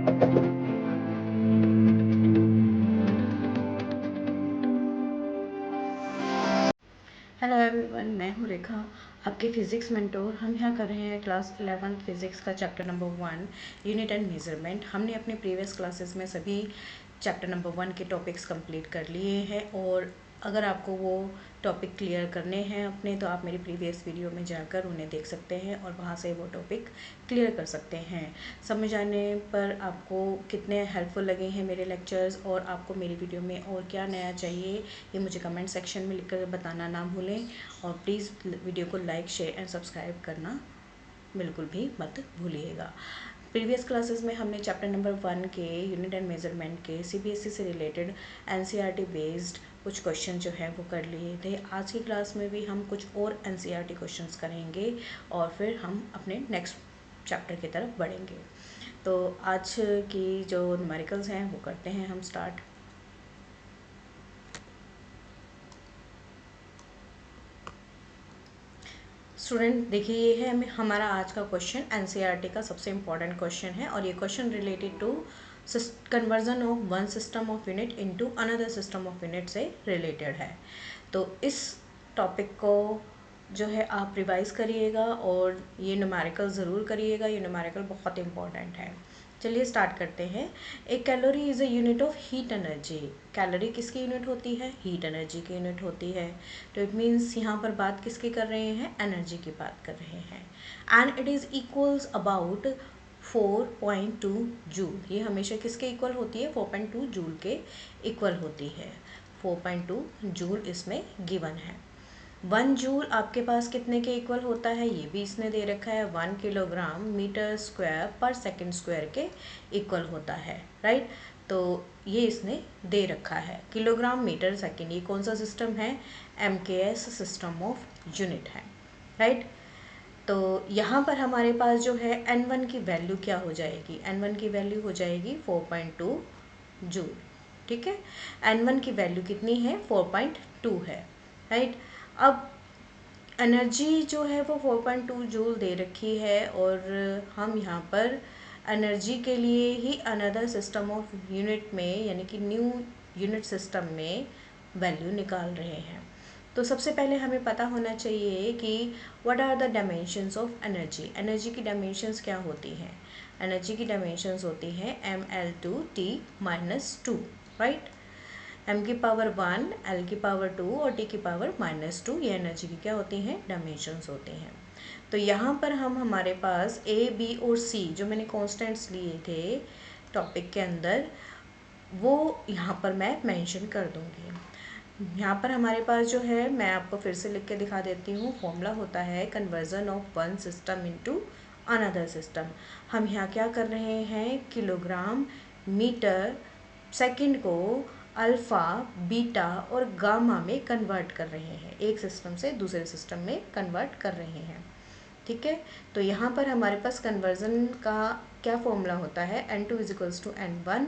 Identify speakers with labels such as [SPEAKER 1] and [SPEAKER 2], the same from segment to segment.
[SPEAKER 1] Hello everyone, मैं हूँ रेखा, आपके फिज़िक्स मेंटोर। हम यहाँ कर रहे हैं क्लास 11 फिज़िक्स का chapter number 1 unit and measurement. हमने अपने प्रीवियस क्लासेस में सभी चैप्टर नंबर 1 के टॉपिक्स कंप्लीट कर लिए हैं, और अगर आपको वो टॉपिक क्लियर करने हैं अपने, तो आप मेरी प्रीवियस वीडियो में जाकर उन्हें देख सकते हैं और वहाँ से वो टॉपिक क्लियर कर सकते हैं। समझ आने पर आपको कितने हेल्पफुल लगे हैं मेरे लेक्चर्स, और आपको मेरी वीडियो में और क्या नया चाहिए ये मुझे कमेंट सेक्शन में लिखकर बताना ना भूलें। और प्लीज़ वीडियो को लाइक, शेयर एंड सब्सक्राइब करना बिल्कुल भी मत भूलिएगा। प्रीवियस क्लासेस में हमने चैप्टर नंबर 1 के यूनिट एंड मेजरमेंट के सीबीएसई से रिलेटेड एनसीईआरटी बेस्ड कुछ क्वेश्चन जो है वो कर लिए थे। आज की क्लास में भी हम कुछ और एनसीईआरटी क्वेश्चंस करेंगे और फिर हम अपने नेक्स्ट चैप्टर की तरफ बढ़ेंगे। तो आज की जो न्यूमेरिकल्स हैं वो करते हैं हम स्टार्ट। स्टूडेंट देखिए, ये है हमारा आज का क्वेश्चन। एनसीईआरटी का सबसे इम्पॉर्टेंट क्वेश्चन है, और ये question related to conversion of one system of unit into another system of unit से रिलेटेड है। तो इस टॉपिक को जो है आप रिवाइज करिएगा और ये न्यूमेरिकल ज़रूर करिएगा। ये न्यूमेरिकल बहुत इंपॉर्टेंट है। चलिए स्टार्ट करते हैं। एक calorie is a unit of heat energy. Calorie किसकी यूनिट होती है? हीट एनर्जी की यूनिट होती है। तो इट मीन्स यहाँ पर बात किसकी कर रहे हैं? एनर्जी की बात कर रहे हैं। And it is equals about 4.2 joule. ये हमेशा किसके इक्वल होती है? 4.2 जूल के इक्वल होती है। 4.2 जूल इसमें गिवन है। 1 जूल आपके पास कितने के इक्वल होता है? ये भी इसने दे रखा है। 1 किलोग्राम मीटर स्क्वायर पर सेकेंड स्क्वायर के इक्वल होता है, राइट। तो ये इसने दे रखा है। किलोग्राम मीटर सेकेंड, ये कौन सा सिस्टम है? MKS सिस्टम ऑफ यूनिट है, राइट। तो यहाँ पर हमारे पास जो है N1 की वैल्यू क्या हो जाएगी? N1 की वैल्यू हो जाएगी 4.2 जूल, ठीक है। N1 की वैल्यू कितनी है? 4.2 है, राइट। अब एनर्जी जो है वो 4.2 जूल दे रखी है, और हम यहाँ पर एनर्जी के लिए ही अनदर सिस्टम ऑफ यूनिट में, यानी कि न्यू यूनिट सिस्टम में वैल्यू निकाल रहे हैं। तो सबसे पहले हमें पता होना चाहिए कि what are the dimensions of energy. Energy की डायमेंशंस क्या होती हैं? एनर्जी की डायमेंशंस होती हैं mL/T-2, राइट। m की पावर 1, l की पावर 2 और t की पावर -2, ये एनर्जी की क्या होती हैं? डायमेंशंस होते हैं। तो यहाँ पर हमारे पास a, b और c जो मैंने कॉन्स्टेंट्स लिए थे टॉपिक के अंदर, वो यहाँ पर मैं मेंशन कर दूँगी। यहाँ पर हमारे पास जो है, मैं आपको फिर से लिख के दिखा देती हूँ। फॉर्मूला होता है conversion of one system into another system. हम यहाँ क्या कर रहे हैं? किलोग्राम मीटर सेकंड को अल्फ़ा, बीटा और गामा में कन्वर्ट कर रहे हैं। एक सिस्टम से दूसरे सिस्टम में कन्वर्ट कर रहे हैं, ठीक है। तो यहाँ पर हमारे पास कन्वर्जन का क्या फॉर्मूला होता है? N2 is to N1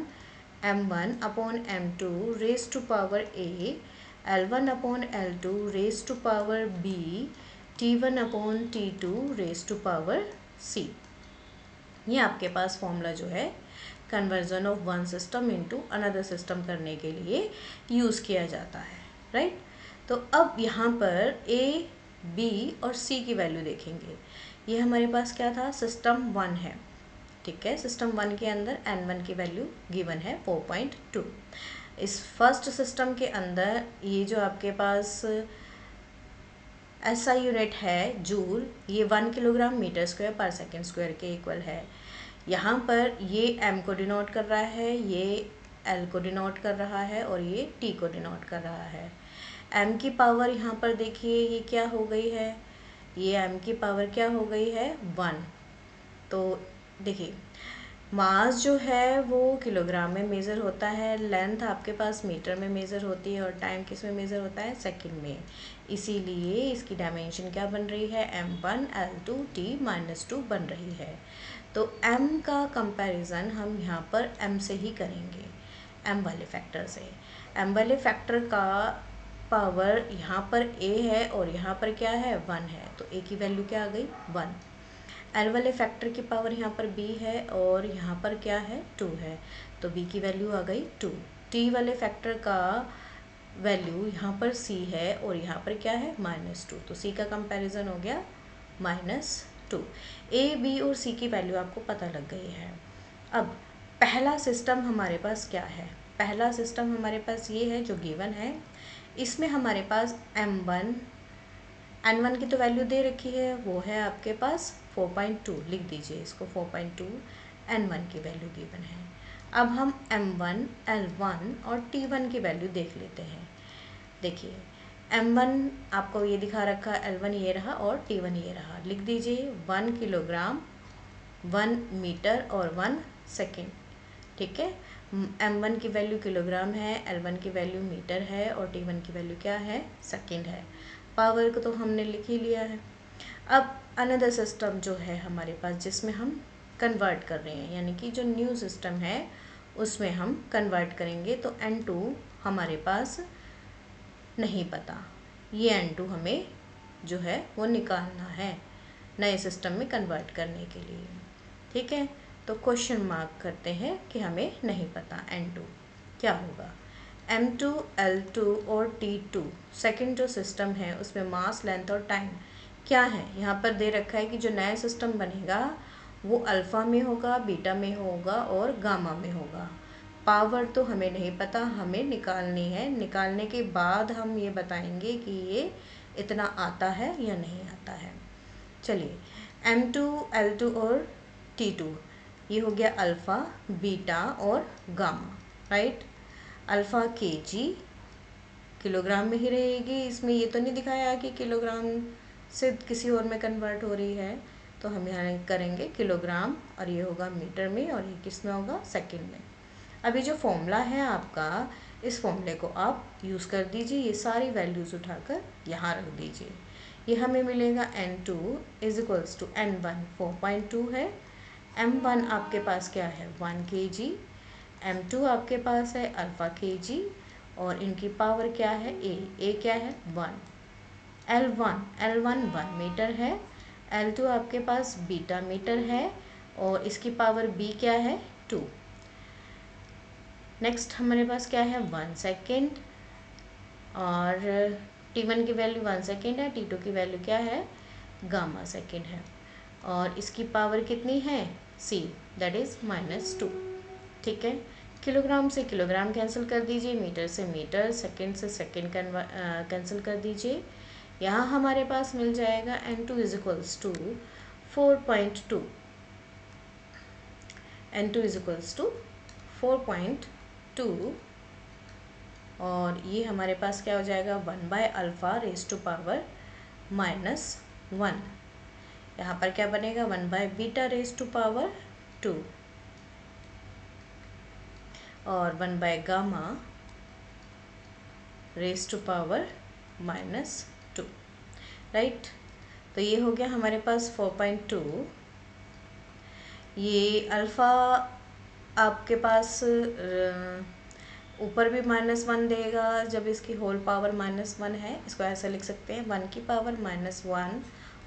[SPEAKER 1] M1 upon M2 raise to power A, L1 upon L2 raise to power B, T1 upon T2 raise to power C। ये आपके पास फॉर्मूला जो है conversion of one system into another system करने के लिए use किया जाता है, राइट। तो अब यहाँ पर A, B और C की वैल्यू देखेंगे। ये हमारे पास क्या था? सिस्टम 1 है, ठीक है। सिस्टम 1 के अंदर N1 की वैल्यू गिवन है 4.2। इस फर्स्ट सिस्टम के अंदर ये जो आपके पास SI यूनिट है जूल, ये 1 किलोग्राम मीटर स्क्वायर पर सेकेंड स्क्वायर के इक्वल है। यहाँ पर ये M को डिनोट कर रहा है, ये L को डिनोट कर रहा है और ये T को डिनोट कर रहा है। M की पावर यहाँ पर देखिए ये क्या हो गई है? ये M की पावर क्या हो गई है? 1। तो देखिए, मास जो है वो किलोग्राम में मेज़र होता है, लेंथ आपके पास मीटर में मेज़र होती है, और टाइम किस में मेज़र होता है? सेकंड में। इसीलिए इसकी डायमेंशन क्या बन रही है? M1 L2 T-2 बन रही है। तो M का कंपैरिजन हम यहाँ पर M से ही करेंगे, M वाले फैक्टर से। M वाले फैक्टर का पावर यहाँ पर A है और यहाँ पर क्या है? 1 है। तो A की वैल्यू क्या आ गई? 1। एल वाले फैक्टर की पावर यहाँ पर b है और यहाँ पर क्या है 2 है, तो b की वैल्यू आ गई 2। t वाले फैक्टर का वैल्यू यहाँ पर c है और यहाँ पर क्या है -2, तो c का कंपैरिजन हो गया -2। a b और c की वैल्यू आपको पता लग गई है। अब पहला सिस्टम हमारे पास क्या है, पहला सिस्टम हमारे पास ये है जो गिवन है। इसमें हमारे पास m1 n1 की तो वैल्यू दे रखी है, वो है आपके पास 4.2, लिख दीजिए इसको 4.2 n1 की वैल्यू गिवन है। अब हम m1 l1 और t1 की वैल्यू देख लेते हैं। देखिए m1 आपको ये दिखा रखा, l1 ये रहा और t1 ये रहा, लिख दीजिए 1 किलोग्राम 1 मीटर और 1 सेकेंड। ठीक है, m1 की वैल्यू किलोग्राम है, l1 की वैल्यू मीटर है और t1 की वैल्यू क्या है सेकेंड है। पावर को तो हमने लिख ही लिया है। अब अनदर सिस्टम जो है हमारे पास जिसमें हम कन्वर्ट कर रहे हैं, यानी कि जो न्यू सिस्टम है उसमें हम कन्वर्ट करेंगे, तो n2 हमारे पास नहीं पता, ये n2 हमें जो है वो निकालना है नए सिस्टम में कन्वर्ट करने के लिए। ठीक है, तो क्वेश्चन मार्क करते हैं कि हमें नहीं पता n2 क्या होगा। m2 l2 और t2 सेकंड जो सिस्टम है उसमें मास लेंथ और टाइम क्या है, यहाँ पर दे रखा है कि जो नया सिस्टम बनेगा वो अल्फ़ा में होगा, बीटा में होगा और गामा में होगा। पावर तो हमें नहीं पता, हमें निकालनी है, निकालने के बाद हम ये बताएंगे कि ये इतना आता है या नहीं आता है। चलिए m2 l2 और t2 ये हो गया अल्फ़ा, बीटा और gamma, right. Alpha kg kilogram में ही रहेगी, इसमें ये तो नहीं दिखाया कि किलोग्राम से किसी और में कन्वर्ट हो रही है, तो हम यहाँ करेंगे किलोग्राम और ये होगा मीटर में और ये किस में होगा सेकंड में। अभी जो फॉर्मूला है आपका, इस फॉर्मूले को आप यूज़ कर दीजिए, ये सारी वैल्यूज़ उठाकर यहाँ रख दीजिए। ये हमें मिलेगा n2 इज़ टू n1 4.2 है, m1 आपके पास क्या है 1 kg, m2 आपके पास है अल्फ़ा kg और इनकी पावर क्या है a क्या है 1, l1 1 मीटर है, l2 आपके पास बीटा मीटर है और इसकी पावर b क्या है 2। नेक्स्ट हमारे पास क्या है 1 सेकेंड और t1 की वैल्यू 1 सेकेंड है, t2 की वैल्यू क्या है गामा सेकेंड है और इसकी पावर कितनी है c दैट इज़ -2। ठीक है, किलोग्राम से किलोग्राम कैंसिल कर दीजिए, मीटर से मीटर, सेकंड से सेकंड कैंसिल कर दीजिए। यहाँ हमारे पास मिल जाएगा n2 is to 4.2, n2 is to 4.2 और ये हमारे पास क्या हो जाएगा 1/अल्फ़ा रेज़ टू पावर -1। यहाँ पर क्या बनेगा 1/बीटा रेज़ टू पावर 2 और 1/गामा रेज़ टू पावर -2, राइट। तो ये हो गया हमारे पास 4.2। ये अल्फ़ा आपके पास ऊपर भी -1 देगा जब इसकी होल पावर -1 है, इसको ऐसा लिख सकते हैं 1 की पावर -1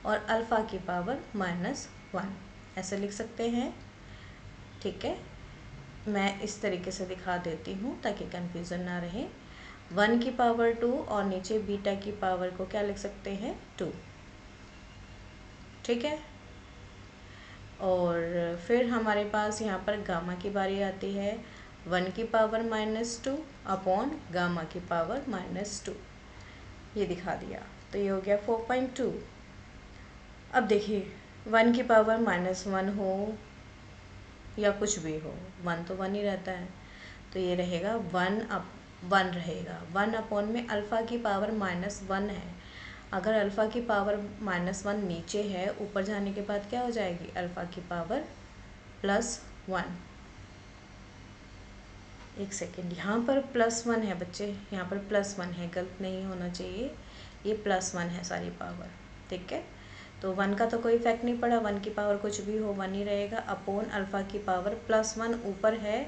[SPEAKER 1] और अल्फ़ा की पावर -1 ऐसे लिख सकते हैं। ठीक है, मैं इस तरीके से दिखा देती हूँ ताकि कन्फ्यूज़न ना रहे। 1 की पावर 2 और नीचे बीटा की पावर को क्या लिख सकते हैं 2। ठीक है, और फिर हमारे पास यहाँ पर गामा की बारी आती है, 1 की पावर -2 अपॉन गामा की पावर -2, ये दिखा दिया। तो ये हो गया 4.2। अब देखिए 1 की पावर -1 हो या कुछ भी हो, 1 तो 1 ही रहता है, तो ये रहेगा 1 रहेगा। 1 अपॉन में अल्फ़ा की पावर -1 है, अगर अल्फ़ा की पावर -1 नीचे है, ऊपर जाने के बाद क्या हो जाएगी अल्फ़ा की पावर +1। एक सेकेंड, यहाँ पर +1 है बच्चे, यहाँ पर +1 है, गलत नहीं होना चाहिए, ये +1 है सारी पावर। ठीक है, तो 1 का तो कोई इफेक्ट नहीं पड़ा, 1 की पावर कुछ भी हो 1 ही रहेगा, अपॉन अल्फ़ा की पावर +1 ऊपर है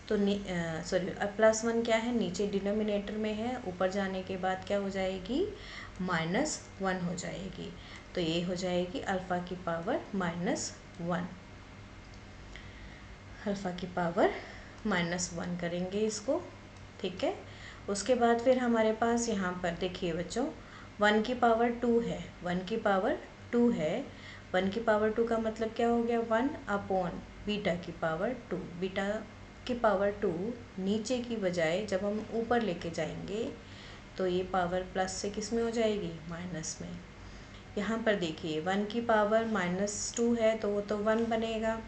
[SPEAKER 1] तो सॉरी +1 क्या है नीचे डिनोमिनेटर में है, ऊपर जाने के बाद क्या हो जाएगी -1 हो जाएगी। तो ये हो जाएगी अल्फ़ा की पावर -1, अल्फ़ा की पावर -1 करेंगे इसको, ठीक है। उसके बाद फिर हमारे पास यहाँ पर देखिए बच्चों 1 की पावर 2 है, 1 की पावर 2 है, 1 की पावर 2 का मतलब क्या हो गया 1 अपॉन बीटा की पावर 2, बीटा की पावर 2 नीचे की बजाय जब हम ऊपर लेके जाएंगे तो ये पावर प्लस से किस में हो जाएगी, माइनस में। यहाँ पर देखिए 1 की पावर -2 है तो वो तो 1 बनेगा,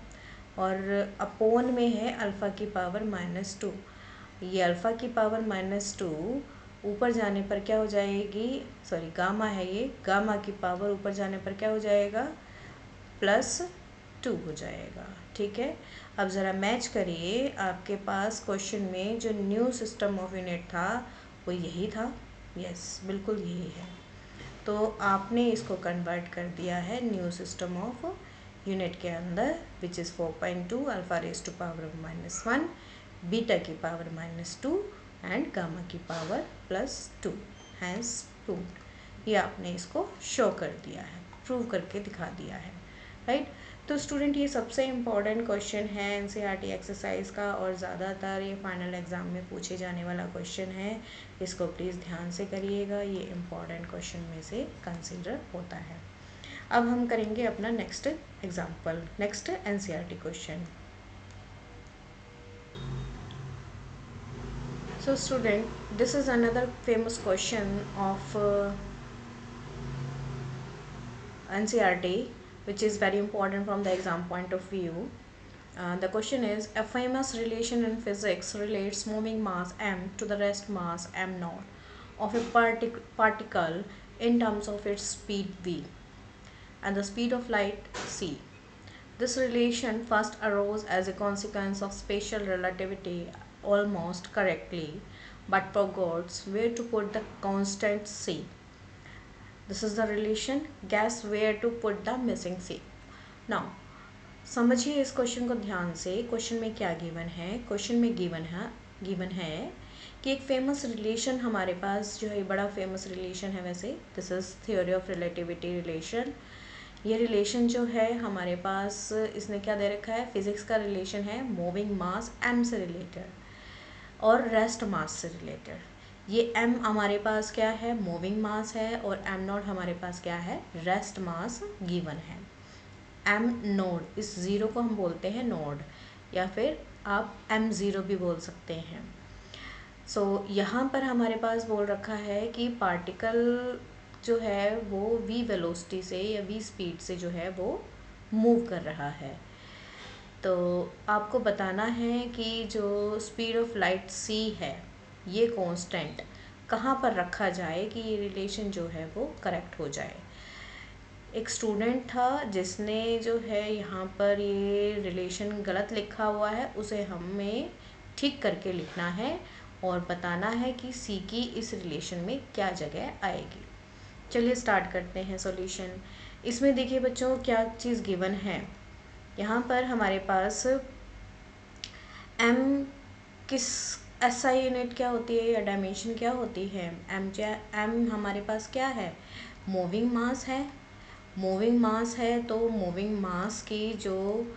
[SPEAKER 1] और अपोन में है अल्फ़ा की पावर -2, ये अल्फ़ा की पावर -2 ऊपर जाने पर क्या हो जाएगी, सॉरी गामा है ये, गामा की पावर ऊपर जाने पर क्या हो जाएगा, +2 हो जाएगा, ठीक है। अब ज़रा मैच करिए, आपके पास क्वेश्चन में जो न्यू सिस्टम ऑफ यूनिट था वो यही था, यस बिल्कुल यही है। तो आपने इसको कन्वर्ट कर दिया है न्यू सिस्टम ऑफ यूनिट के अंदर, which is 4.2 alpha raise to power -1, beta की पावर -2 एंड गामा की पावर +2 हैज़ प्रूव्ड। ये आपने इसको शो कर दिया है, प्रूव करके दिखा दिया है, राइट। तो स्टूडेंट ये सबसे इम्पॉर्टेंट क्वेश्चन है एनसीईआरटी एक्सरसाइज का, और ज़्यादातर ये फाइनल एग्ज़ाम में पूछे जाने वाला क्वेश्चन है, इसको प्लीज़ ध्यान से करिएगा, ये इम्पॉर्टेंट क्वेश्चन में से कंसिडर होता है। अब हम करेंगे अपना next example, next NCERT question. So student, this is another famous question of NCERT, which is very important from the exam point of view. The question is, a famous relation in physics relates moving mass m to the rest mass m naught of a particle in terms of its speed v and the speed of light c. This relation first arose as a consequence of special relativity almost correctly, but forgot where to put the constant c. This is the relation. Guess where to put the missing c. Now, समझिए इस question को ध्यान से। Question में क्या given है, question में given है कि एक फेमस रिलेशन हमारे पास जो है, बड़ा फेमस रिलेशन है वैसे, this is theory of relativity relation. ये रिलेशन जो है हमारे पास, इसने क्या दे रखा है, फिजिक्स का रिलेशन है, मूविंग मास m से रिलेटेड और रेस्ट मास से रिलेटेड। ये m हमारे पास क्या है, मूविंग मास है, और m नॉट हमारे पास क्या है, रेस्ट मास गिवन है। m नोड, इस ज़ीरो को हम बोलते हैं नोड, या फिर आप m0 भी बोल सकते हैं। सो यहाँ पर हमारे पास बोल रखा है कि पार्टिकल जो है वो v वेलोसिटी से या v स्पीड से जो है वो मूव कर रहा है। तो आपको बताना है कि जो स्पीड ऑफ लाइट c है, ये कांस्टेंट कहाँ पर रखा जाए कि ये रिलेशन जो है वो करेक्ट हो जाए। एक स्टूडेंट था जिसने जो है यहाँ पर ये रिलेशन गलत लिखा हुआ है, उसे हमें ठीक करके लिखना है और बताना है कि सी की इस रिलेशन में क्या जगह आएगी। चलिए स्टार्ट करते हैं सॉल्यूशन। इसमें देखिए बच्चों क्या चीज़ गिवन है, यहाँ पर हमारे पास m किस SI यूनिट क्या होती है या डायमेंशन क्या होती है, m हमारे पास क्या है, मूविंग मास है। मूविंग मास है तो मूविंग मास की जो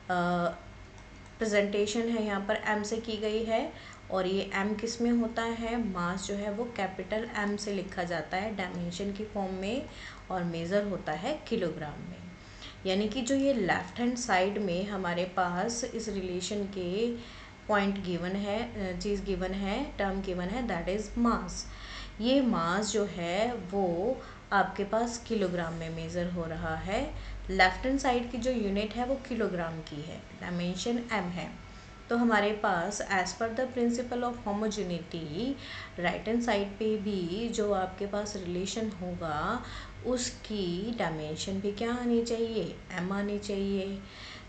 [SPEAKER 1] प्रेजेंटेशन है यहाँ पर m से की गई है, और ये m किस में होता है, मास जो है वो कैपिटल M से लिखा जाता है डायमेंशन की फॉर्म में, और मेज़र होता है किलोग्राम में। यानी कि जो ये लेफ़्ट हैंड साइड में हमारे पास इस रिलेशन के पॉइंट गिवन है, चीज़ गिवन है, टर्म गिवन है, दैट इज़ मास। ये मास जो है वो आपके पास किलोग्राम में मेज़र हो रहा है। लेफ्ट हैंड साइड की जो यूनिट है वो किलोग्राम की है, डायमेंशन m है। तो हमारे पास as per the principle of homogeneity right hand side पे भी जो आपके पास रिलेशन होगा उसकी डायमेंशन भी क्या आनी चाहिए, m आनी चाहिए।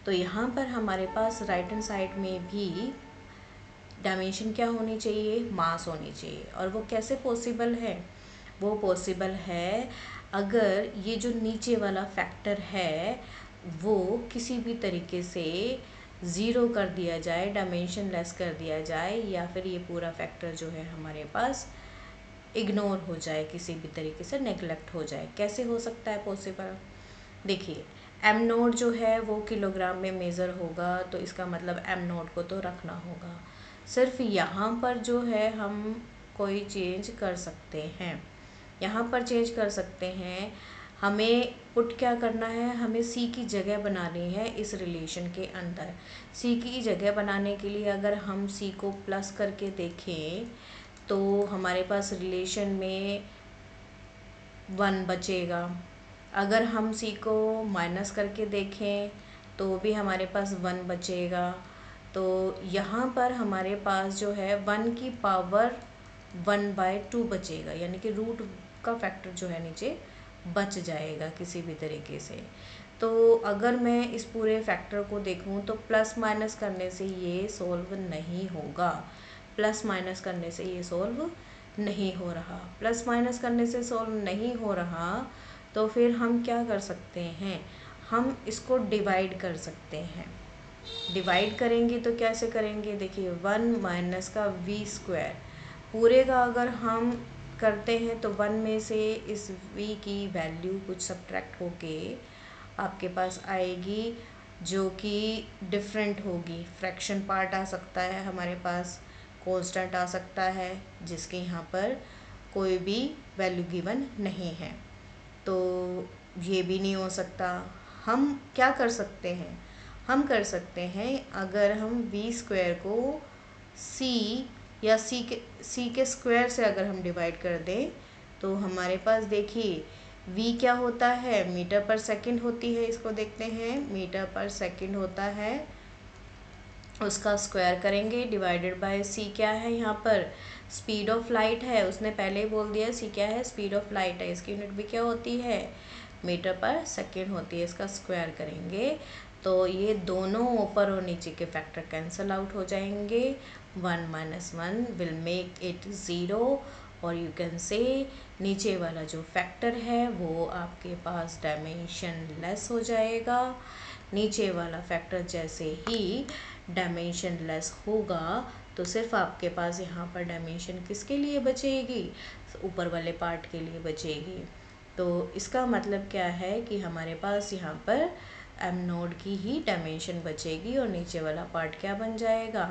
[SPEAKER 1] तो यहाँ पर हमारे पास राइट हैंड साइड में भी डायमेंशन क्या होनी चाहिए, मास होनी चाहिए। और वो कैसे पॉसिबल है, वो पॉसिबल है अगर ये जो नीचे वाला फैक्टर है वो किसी भी तरीके से ज़ीरो कर दिया जाए, डायमेंशन लेस कर दिया जाए, या फिर ये पूरा फैक्टर जो है हमारे पास इग्नोर हो जाए, किसी भी तरीके से नेगलेक्ट हो जाए। कैसे हो सकता है पॉसिबल? देखिए एम नोट जो है वो किलोग्राम में मेज़र होगा, तो इसका मतलब एम नोट को तो रखना होगा। सिर्फ यहाँ पर जो है हम कोई चेंज कर सकते हैं, यहाँ पर चेंज कर सकते हैं। हमें पुट क्या करना है, हमें सी की जगह बनानी है इस रिलेशन के अंदर। सी की जगह बनाने के लिए अगर हम सी को प्लस करके देखें तो हमारे पास रिलेशन में 1 बचेगा। अगर हम सी को माइनस करके देखें तो भी हमारे पास 1 बचेगा। तो यहाँ पर हमारे पास जो है 1 की पावर 1/2 बचेगा, यानी कि रूट का फैक्टर जो है नीचे बच जाएगा किसी भी तरीके से। तो अगर मैं इस पूरे फैक्टर को देखूं तो प्लस माइनस करने से ये सॉल्व नहीं होगा, प्लस माइनस करने से ये सॉल्व नहीं हो रहा। प्लस माइनस करने से सॉल्व नहीं हो रहा तो फिर हम क्या कर सकते हैं, हम इसको डिवाइड कर सकते हैं। डिवाइड करेंगे तो कैसे करेंगे, देखिए 1 माइनस का v स्क्वायर पूरे का अगर हम करते हैं तो 1 में से इस v की वैल्यू कुछ सब्ट्रैक्ट होके आपके पास आएगी जो कि डिफरेंट होगी। फ्रैक्शन पार्ट आ सकता है हमारे पास, कांस्टेंट आ सकता है जिसके यहाँ पर कोई भी वैल्यू गिवन नहीं है, तो ये भी नहीं हो सकता। हम क्या कर सकते हैं, हम कर सकते हैं अगर हम v स्क्वायर को c या c के स्क्वायर से अगर हम डिवाइड कर दें तो हमारे पास देखिए v क्या होता है, मीटर पर सेकंड होती है। इसको देखते हैं, मीटर पर सेकंड होता है, उसका स्क्वायर करेंगे डिवाइडेड बाय c क्या है, यहाँ पर स्पीड ऑफ लाइट है, उसने पहले ही बोल दिया c क्या है, स्पीड ऑफ लाइट है। इसकी यूनिट भी क्या होती है, मीटर पर सेकंड होती है। इसका स्क्वायर करेंगे तो ये दोनों ऊपर और नीचे के फैक्टर कैंसिल आउट हो जाएंगे। 1 माइनस 1 विल मेक इट 0 और यू कैन से नीचे वाला जो फैक्टर है वो आपके पास डायमेंशन लेस हो जाएगा। नीचे वाला फैक्टर जैसे ही डायमेंशन लेस होगा तो सिर्फ आपके पास यहाँ पर डायमेंशन किसके लिए बचेगी, ऊपर वाले पार्ट के लिए बचेगी। तो इसका मतलब क्या है कि हमारे पास यहाँ पर एम नोड की ही डायमेंशन बचेगी और नीचे वाला पार्ट क्या बन जाएगा,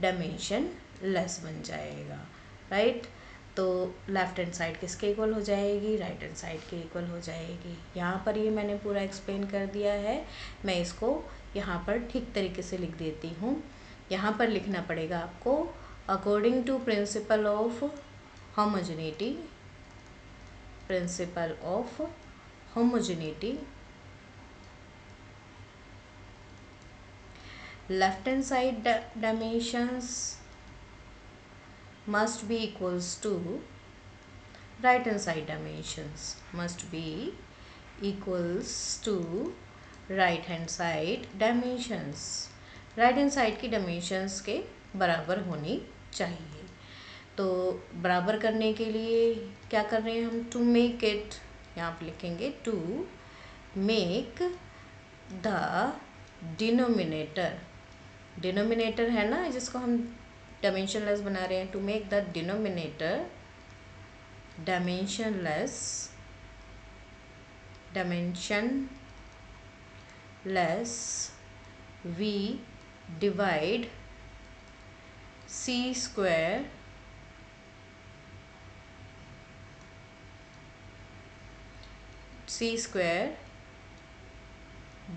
[SPEAKER 1] डायमेंशन लेस बन जाएगा, राइट। तो लेफ्ट हैंड साइड किसके इक्वल हो जाएगी, राइट हैंड साइड के इक्वल हो जाएगी। यहाँ पर ये मैंने पूरा एक्सप्लेन कर दिया है, मैं इसको यहाँ पर ठीक तरीके से लिख देती हूँ। यहाँ पर लिखना पड़ेगा आपको, according to principle of homogeneity, principle of homogeneity, left hand side dimensions must be equals to right hand side dimensions must be equals to right hand side dimensions, right hand side की dimensions के बराबर होनी चाहिए। तो बराबर करने के लिए क्या कर रहे हैं हम, टू मेक इट, यहाँ पे लिखेंगे to make the denominator, denominator है ना जिसको हम डायमेंशनलेस बना रहे हैं, to make the denominator dimensionless, we divide C square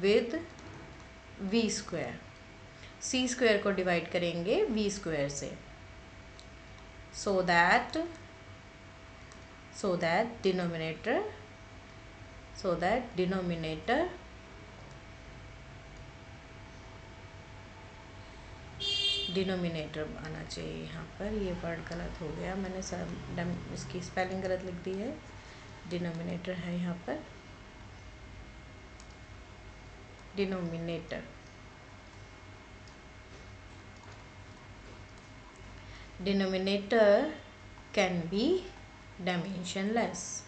[SPEAKER 1] with V square. C square को डिवाइड करेंगे वी स्क्वायर से, सो दैट डिनोमिनेटर आना चाहिए। यहाँ पर ये वर्ड गलत हो गया, मैंने इसकी स्पेलिंग गलत लिख दी है, डिनोमिनेटर है यहाँ पर denominator. Denominator can be dimensionless,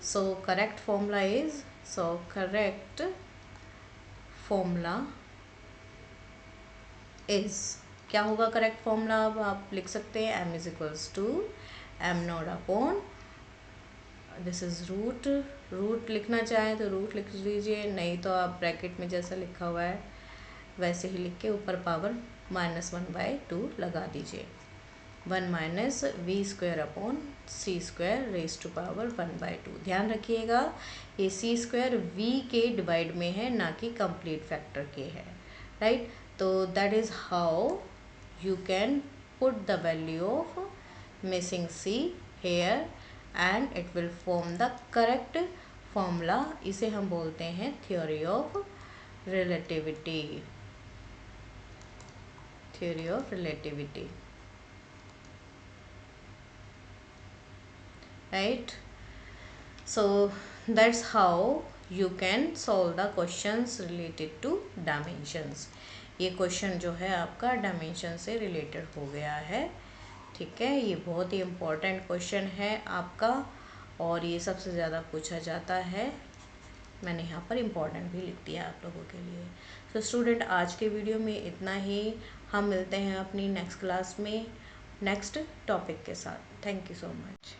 [SPEAKER 1] so correct formula is, is, क्या होगा करेक्ट फॉर्मूला? अब आप लिख सकते हैं m is equals to m not upon this is root, root लिखना चाहें तो रूट लिख लीजिए, नहीं तो आप ब्रैकेट में जैसा लिखा हुआ है वैसे ही लिख के ऊपर पावर -1/2 लगा दीजिए। 1 minus V square upon C square raise to power 1/2। ध्यान रखिएगा ये सी स्क्वायर वी के डिवाइड में है, ना कि कंप्लीट फैक्टर के है, राइट। तो that is how you can put the value of missing C here and it will form the correct formula. इसे हम बोलते हैं theory of relativity, theory of relativity, right? So that's how you can solve the questions related to dimensions। ये question जो है आपका dimension से related हो गया है, ठीक है। ये बहुत ही इम्पोर्टेंट क्वेश्चन है आपका और ये सबसे ज़्यादा पूछा जाता है। मैंने यहाँ पर इम्पोर्टेंट भी लिख दिया आप लोगों के लिए। तो स्टूडेंट आज के वीडियो में इतना ही, हम मिलते हैं अपनी नेक्स्ट क्लास में नेक्स्ट टॉपिक के साथ। Thank you so much.